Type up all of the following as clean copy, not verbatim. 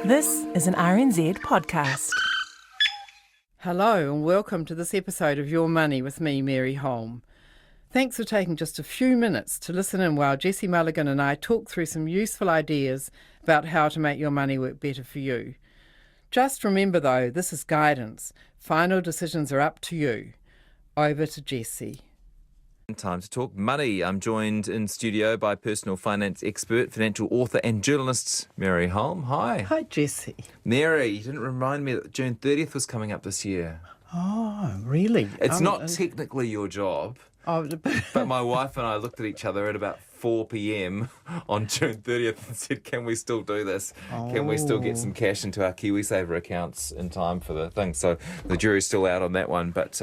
This is an RNZ podcast. Hello and welcome to this episode of Your Money with me, Mary Holm. Thanks for taking just a few minutes to listen in while Jessie Mulligan and I talk through some useful ideas about how to make your money work better for you. Just remember though, this is guidance. Final decisions are up to you. Over to Jessie. Time to talk money. I'm joined in studio by personal finance expert, financial author and journalist Mary Holm. Hi. Hi, Jessie. Mary, you didn't remind me that June 30th was coming up this year. Oh, really? It's not technically your job, but my wife and I looked at each other at about 4 p.m. on June 30th and said, can we still do this? Can we still get some cash into our KiwiSaver accounts in time for the thing? So the jury's still out on that one, but...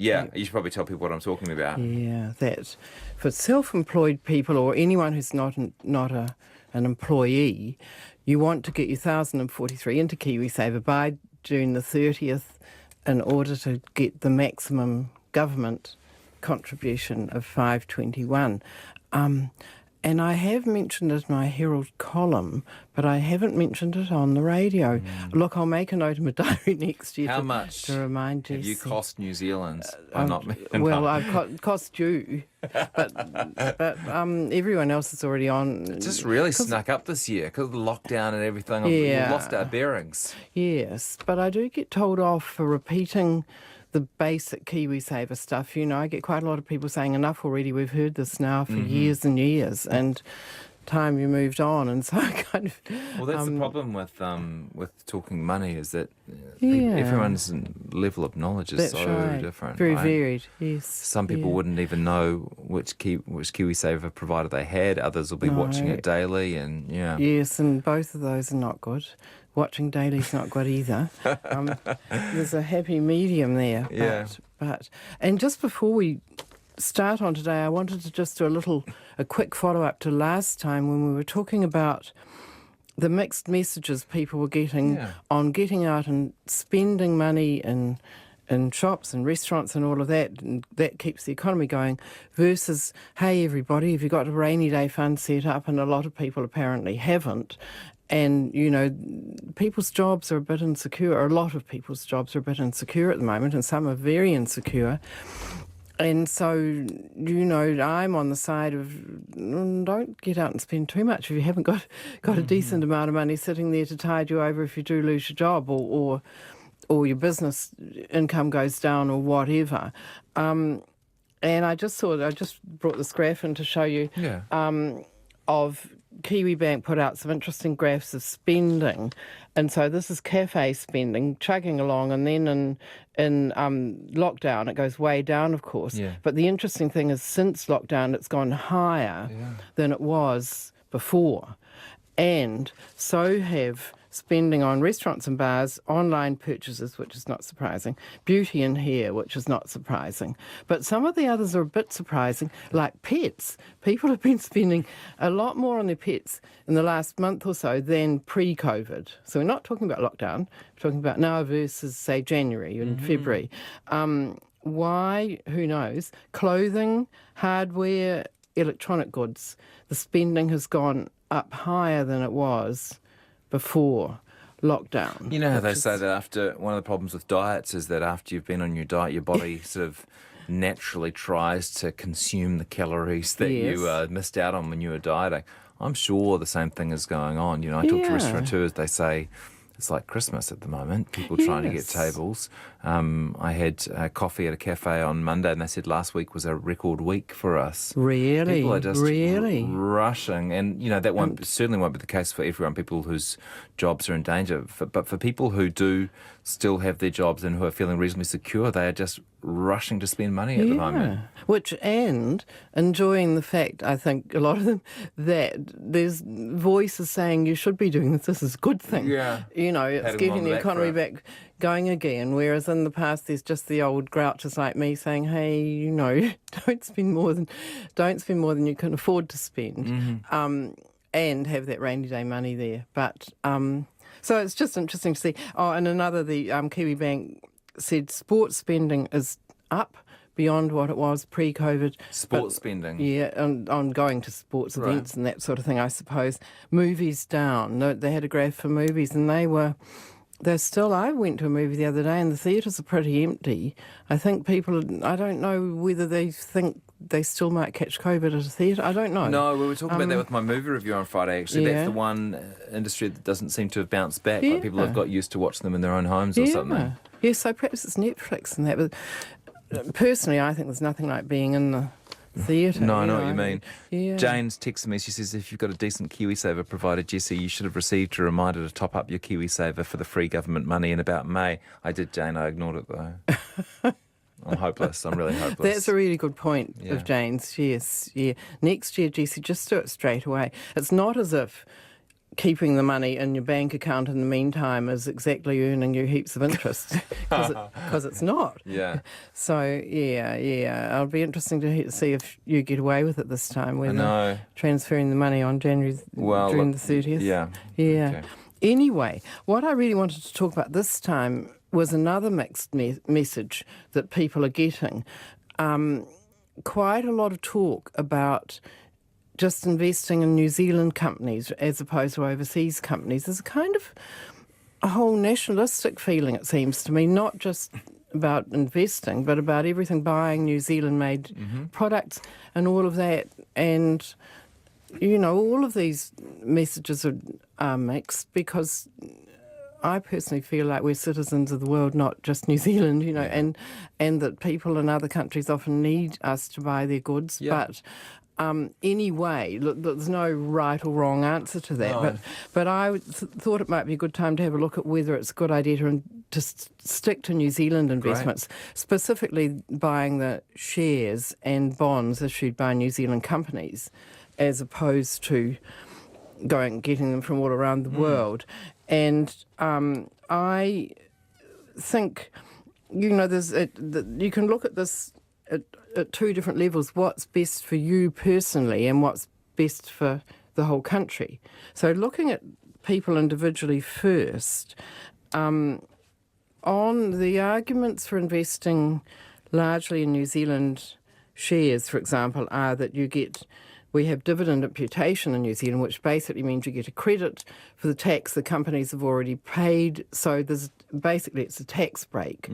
Yeah, you should probably tell people what I'm talking about. Yeah, that for self-employed people or anyone who's not an employee, you want to get your 1,043 into KiwiSaver by June the 30th in order to get the maximum government contribution of $521. And I have mentioned it in my Herald column, but I haven't mentioned it on the radio. Look, I'll make a note in my diary next year How much to remind Jessie. have you cost New Zealand? I've cost you, but everyone else is already on. It just really snuck up this year because of the lockdown and everything. Yeah. We've lost our bearings. Yes, but I do get told off for repeating the basic KiwiSaver stuff. You know, I get quite a lot of people saying, enough already, we've heard this now for years and years, and time you moved on, and so I kind of... Well, that's the problem with talking money, is that everyone's level of knowledge is different. Very right? varied, yes. Some people wouldn't even know which KiwiSaver provider they had. Others will be watching it daily, and Yes, and both of those are not good. Watching daily is not good either. There's a happy medium there. And just before we start on today, I wanted to just do a quick follow-up to last time when we were talking about the mixed messages people were getting on getting out and spending money in shops and restaurants and all of that, and that keeps the economy going, versus, hey, everybody, have you got a rainy day fund set up? And a lot of people apparently haven't. And, you know, people's jobs are a bit insecure, or a lot of people's jobs are a bit insecure at the moment, and some are very insecure. And so, you know, I'm on the side of don't get out and spend too much if you haven't got a decent amount of money sitting there to tide you over if you do lose your job or your business income goes down or whatever. And I just brought this graph in to show you of Kiwi Bank put out some interesting graphs of spending, and so this is cafe spending chugging along, and then in lockdown it goes way down, of course. But the interesting thing is, since lockdown it's gone higher than it was before, and so have spending on restaurants and bars, online purchases, which is not surprising, beauty and hair, which is not surprising. But some of the others are a bit surprising, like pets. People have been spending a lot more on their pets in the last month or so than pre-COVID. So we're not talking about lockdown, we're talking about now versus, say, January and February. Why? Who knows? Clothing, hardware, electronic goods, the spending has gone up higher than it was before lockdown. You know how they say that after one of the problems with diets is that after you've been on your diet, your body sort of naturally tries to consume the calories that you missed out on when you were dieting. I'm sure the same thing is going on. You know, I talk to restaurateurs, they say it's like Christmas at the moment, people trying to get tables. I had coffee at a cafe on Monday and they said last week was a record week for us. Really? People are just rushing, and you know that certainly won't be the case for everyone, people whose jobs are in danger. But for people who do still have their jobs and who are feeling reasonably secure, they are just rushing to spend money at the moment. And enjoying the fact, I think, a lot of them, that there's voices saying you should be doing this is a good thing. You know, it's getting the economy back going again, whereas in the past there's just the old grouches like me saying, hey, you know, don't spend more than you can afford to spend, and have that rainy day money there. But so it's just interesting to see. Oh, and the Kiwi Bank said sports spending is up beyond what it was pre-COVID. Sports spending. Yeah, on going to sports events and that sort of thing, I suppose. Movies down. No, they had a graph for movies, and they're still. I went to a movie the other day and the theatres are pretty empty. I think people, I don't know whether they think they still might catch COVID at a theatre. I don't know. No, we were talking about that with my movie review on Friday, actually. Yeah. That's the one industry that doesn't seem to have bounced back. Like people have got used to watching them in their own homes or something. Yeah, so perhaps it's Netflix and that. But personally, I think there's nothing like being in the theatre. No, I know what you mean. Yeah. Jane's texted me. She says, if you've got a decent KiwiSaver provider, Jessie, you should have received a reminder to top up your KiwiSaver for the free government money in about May. I did, Jane. I ignored it, though. I'm hopeless. I'm really hopeless. That's a really good point of Jane's. Yes, yeah. Next year, Jessie, just do it straight away. It's not as if keeping the money in your bank account in the meantime is exactly earning you heaps of interest, because it's not. Yeah. So, yeah. It'll be interesting to see if you get away with it this time, whether transferring the money on June the 30th. Yeah. Yeah. Okay. Anyway, what I really wanted to talk about this time was another mixed message that people are getting. Quite a lot of talk about just investing in New Zealand companies as opposed to overseas companies. There's a kind of a whole nationalistic feeling, it seems to me, not just about investing, but about everything, buying New Zealand-made products and all of that. And, all of these messages are mixed, because I personally feel like we're citizens of the world, not just New Zealand, and that people in other countries often need us to buy their goods. Yeah. But anyway, look, there's no right or wrong answer to that. No. But I thought it might be a good time to have a look at whether it's a good idea to stick to New Zealand investments, specifically buying the shares and bonds issued by New Zealand companies, as opposed to getting them from all around the world. And I think, you can look at this at two different levels: what's best for you personally and what's best for the whole country. So looking at people individually first, on the arguments for investing largely in New Zealand shares, for example, are that we have dividend imputation in New Zealand, which basically means you get a credit for the tax the companies have already paid. So it's a tax break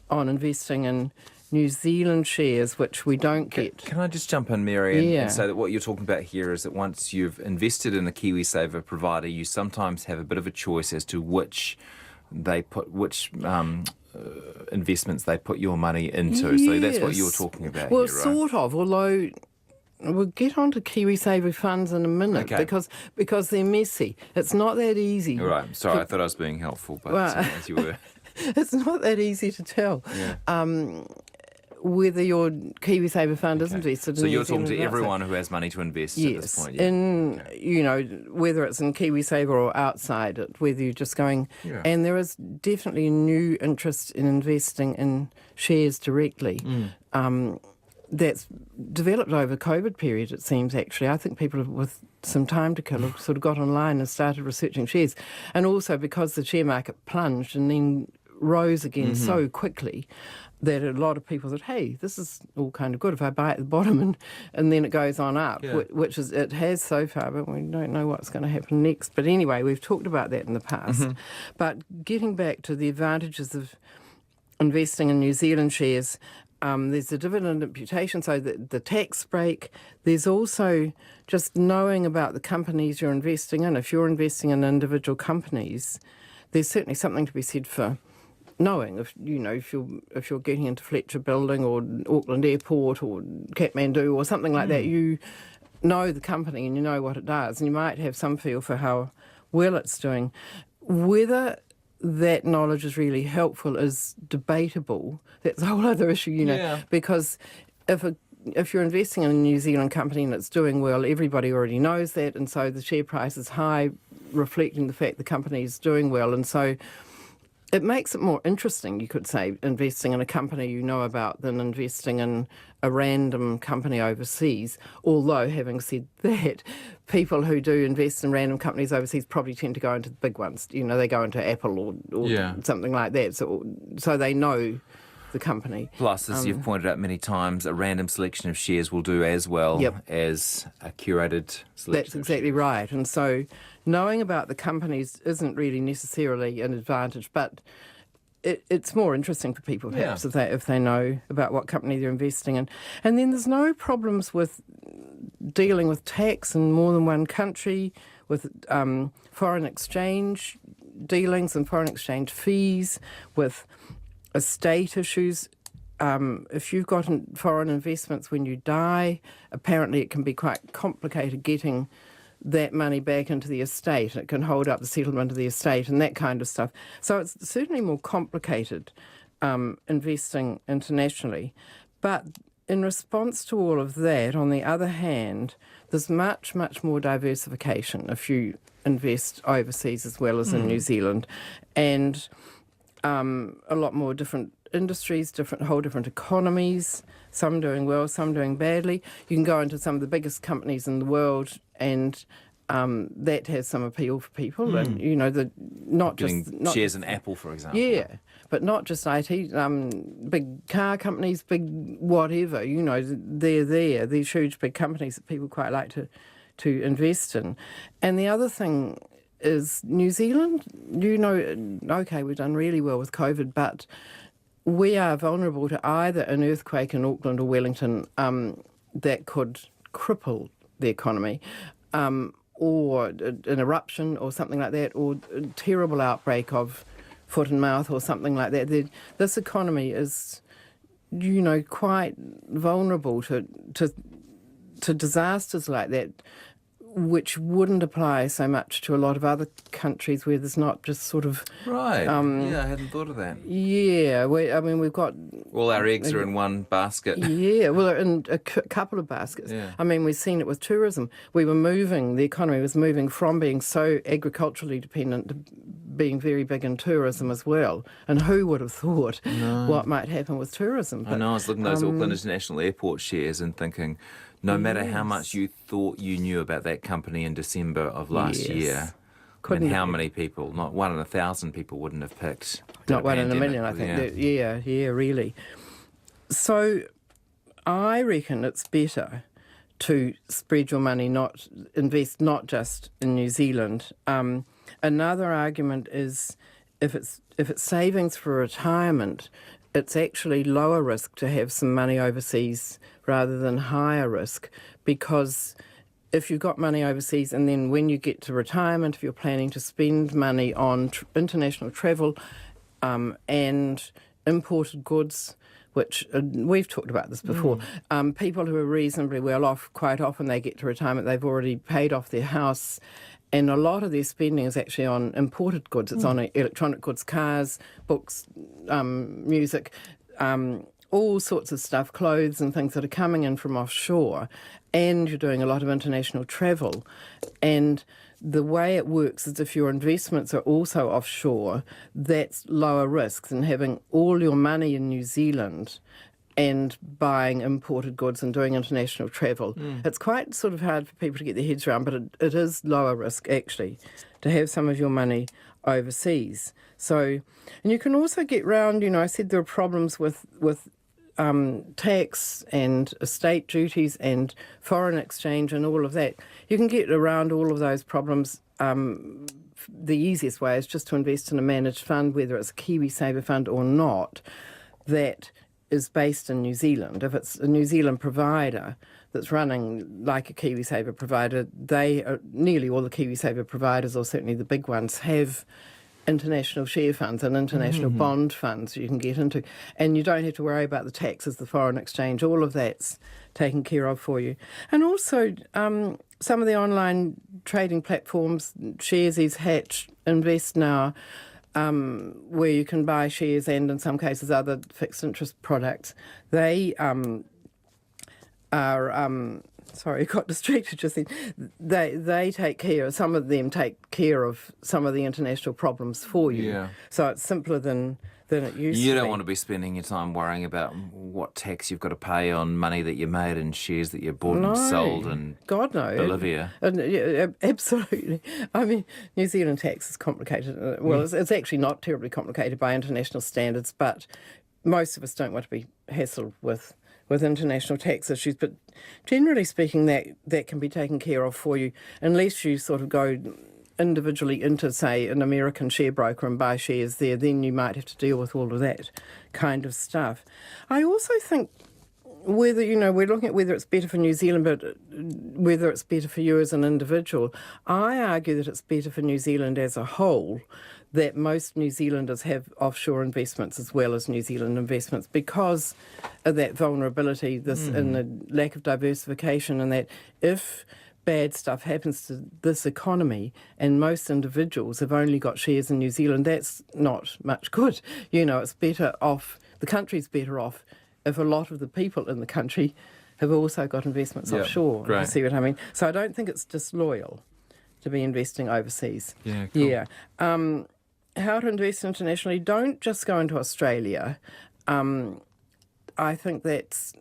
on investing in New Zealand shares, which we don't get. Can I just jump in, Mary, and say that what you're talking about here is that once you've invested in a KiwiSaver provider, you sometimes have a bit of a choice as to which investments they put your money into. Yes. So that's what you're talking about here, right? Well, sort of, although we'll get on to KiwiSaver funds in a minute, because they're messy. It's not that easy. Right. Sorry, I thought I was being helpful, but as you were. It's not that easy to tell. Yeah. Whether your KiwiSaver fund is invested in So you're New Zealand talking to everyone who has money to invest at this point? Whether it's in KiwiSaver or outside it, whether you're just going... Yeah. And there is definitely a new interest in investing in shares directly. That's developed over COVID period, it seems, actually. I think people with some time to kill have sort of got online and started researching shares. And also because the share market plunged and then rose again so quickly that a lot of people thought, hey, this is all kind of good if I buy at the bottom and then it goes on up, which it has so far, but we don't know what's going to happen next. But anyway, we've talked about that in the past. But getting back to the advantages of investing in New Zealand shares, there's the dividend imputation, so the tax break. There's also just knowing about the companies you're investing in. If you're investing in individual companies, there's certainly something to be said for knowing if you're getting into Fletcher Building or Auckland Airport or Kathmandu or something like that, you know the company and you know what it does, and you might have some feel for how well it's doing. Whether that knowledge is really helpful is debatable. That's a whole other issue, because if you're investing in a New Zealand company and it's doing well, everybody already knows that, and so the share price is high, reflecting the fact the company is doing well, and so it makes it more interesting, you could say, investing in a company you know about than investing in a random company overseas. Although, having said that, people who do invest in random companies overseas probably tend to go into the big ones. They go into Apple or something like that. So they know the company. Plus, as you've pointed out many times, a random selection of shares will do as well as a curated selection. That's exactly right. And so knowing about the companies isn't really necessarily an advantage, but it's more interesting for people perhaps if they know about what company they're investing in. And then there's no problems with dealing with tax in more than one country, with foreign exchange dealings and foreign exchange fees, with estate issues. If you've got foreign investments when you die, apparently it can be quite complicated getting that money back into the estate. It can hold up the settlement of the estate and that kind of stuff. So it's certainly more complicated investing internationally. But in response to all of that, on the other hand, there's much, much more diversification if you invest overseas as well as in New Zealand, and a lot more different industries, whole different economies, some doing well, some doing badly. You can go into some of the biggest companies in the world, and that has some appeal for people. And not shares in Apple, for example. Yeah, but not just IT. Big car companies, big whatever. They're there. These huge big companies that people quite like to invest in. And the other thing is New Zealand. Okay, we've done really well with COVID, but we are vulnerable to either an earthquake in Auckland or Wellington that could cripple the economy, or an eruption or something like that, or a terrible outbreak of foot and mouth or something like that. This economy is, quite vulnerable to disasters like that, which wouldn't apply so much to a lot of other countries where there's not just sort of... Right. I hadn't thought of that. Yeah. We've got... All our eggs are in one basket. Yeah, well, in a couple of baskets. Yeah. We've seen it with tourism. The economy was moving from being so agriculturally dependent to being very big in tourism as well. And who would have thought what might happen with tourism? But, I was looking at those Auckland International Airport shares and thinking, no matter how much you thought you knew about that company in December of last year, how many people, not 1 in 1,000 people wouldn't have picked. Not 1 in a million, I think. Yeah, really. So I reckon it's better to spread your money, invest not just in New Zealand. Another argument is if it's savings for retirement, it's actually lower risk to have some money overseas rather than higher risk, because if you've got money overseas and then when you get to retirement, if you're planning to spend money on international travel and imported goods, which we've talked about this before, people who are reasonably well off, quite often they get to retirement, they've already paid off their house, and a lot of their spending is actually on imported goods. It's on electronic goods, cars, books, music, all sorts of stuff, clothes and things that are coming in from offshore. And you're doing a lot of international travel. And the way it works is if your investments are also offshore, that's lower risk than having all your money in New Zealand and buying imported goods and doing international travel. It's quite sort of hard for people to get their heads around, but it is lower risk, actually, to have some of your money overseas. So, and you can also get round, I said there are problems with tax and estate duties and foreign exchange and all of that. You can get around all of those problems. The easiest way is just to invest in a managed fund, whether it's a KiwiSaver fund or not, that is based in New Zealand. If it's a New Zealand provider that's running like a KiwiSaver provider, nearly all the KiwiSaver providers, or certainly the big ones, have international share funds and international bond funds you can get into. And you don't have to worry about the taxes, the foreign exchange, all of that's taken care of for you. And also some of the online trading platforms, Sharesies, Hatch, Invest Now, where you can buy shares and in some cases other fixed interest products, they sorry, got distracted just then. They take care, some of them take care of some of the international problems for you. Yeah. So it's simpler than it used to be. You don't want to be spending your time worrying about what tax you've got to pay on money that you made in shares that you bought and sold in Bolivia. Absolutely. New Zealand tax is complicated. Well, it's actually not terribly complicated by international standards, but most of us don't want to be hassled with international tax issues, but generally speaking, that can be taken care of for you unless you sort of go individually into, say, an American share broker and buy shares there. Then you might have to deal with all of that kind of stuff. I also think whether, we're looking at whether it's better for New Zealand, but whether it's better for you as an individual. I argue that it's better for New Zealand as a whole that most New Zealanders have offshore investments as well as New Zealand investments because of that vulnerability, and the lack of diversification, and that if bad stuff happens to this economy and most individuals have only got shares in New Zealand, that's not much good. It's better off, the country's better off if a lot of the people in the country have also got investments offshore. Great. You see what I mean? So I don't think it's disloyal to be investing overseas. Yeah, cool. Yeah. How to invest internationally? Don't just go into Australia. I think that's...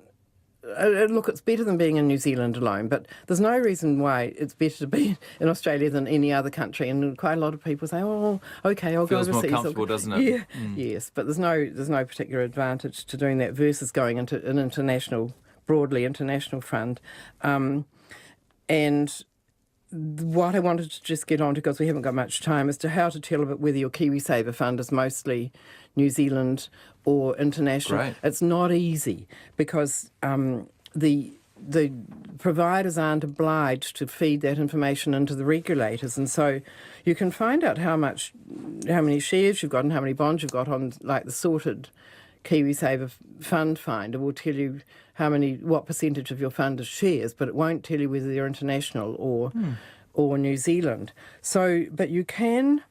look, it's better than being in New Zealand alone, but there's no reason why it's better to be in Australia than any other country. And quite a lot of people say, "Oh, okay, I'll go overseas." Feels more comfortable, doesn't it? Yeah, yes, but there's no particular advantage to doing that versus going into an broadly international fund. And what I wanted to just get on to, because we haven't got much time, is to how to tell about whether your KiwiSaver fund is mostly New Zealand or international. Right. It's not easy because the providers aren't obliged to feed that information into the regulators, and so you can find out how many shares you've got and how many bonds you've got on, like, the sorted KiwiSaver fund finder will tell you what percentage of your fund is shares, but it won't tell you whether they're international or New Zealand. So, but you can,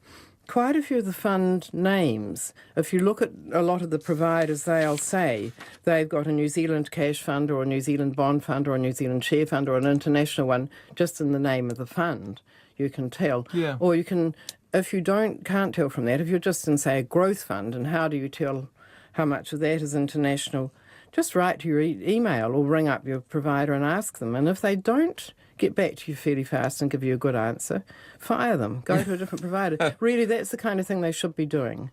quite a few of the fund names, if you look at a lot of the providers, they'll say they've got a New Zealand cash fund or a New Zealand bond fund or a New Zealand share fund or an international one, just in the name of the fund. You can tell. Yeah. Or you can, if you can't tell from that, if you're just in, say, a growth fund, and how do you tell how much of that is international? Just write to your email or ring up your provider and ask them. And if they don't get back to you fairly fast and give you a good answer, fire them. Go to a different provider. Really, that's the kind of thing they should be doing,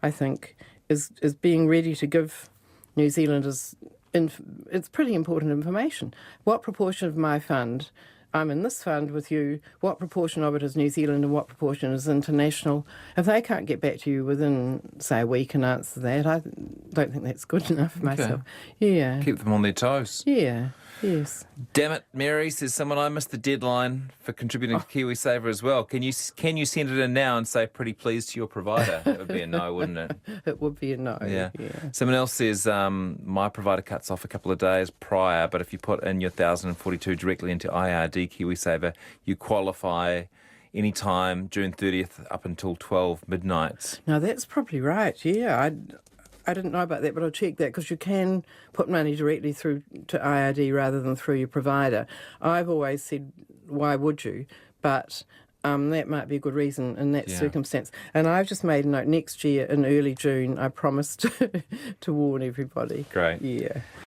I think, is being ready to give New Zealanders... it's pretty important information. What proportion of my fund... I'm in this fund with you, what proportion of it is New Zealand and what proportion is international? If they can't get back to you within, say, a week and answer that, I don't think that's good enough myself. Yeah. Keep them on their toes. Yeah, yes. Damn it, Mary, says someone, I missed the deadline for contributing to KiwiSaver as well. Can you send it in now and say pretty pleased to your provider? That would be a no, wouldn't it? It would be a no. Yeah. Someone else says, my provider cuts off a couple of days prior, but if you put in your 1,042 directly into IRD KiwiSaver, you qualify any time June 30th up until 12 midnight. Now, that's probably right, yeah. I didn't know about that, but I'll check that, because you can put money directly through to IRD rather than through your provider. I've always said, why would you? But that might be a good reason in that circumstance. And I've just made a note, next year in early June, I promised to warn everybody. Great. Yeah.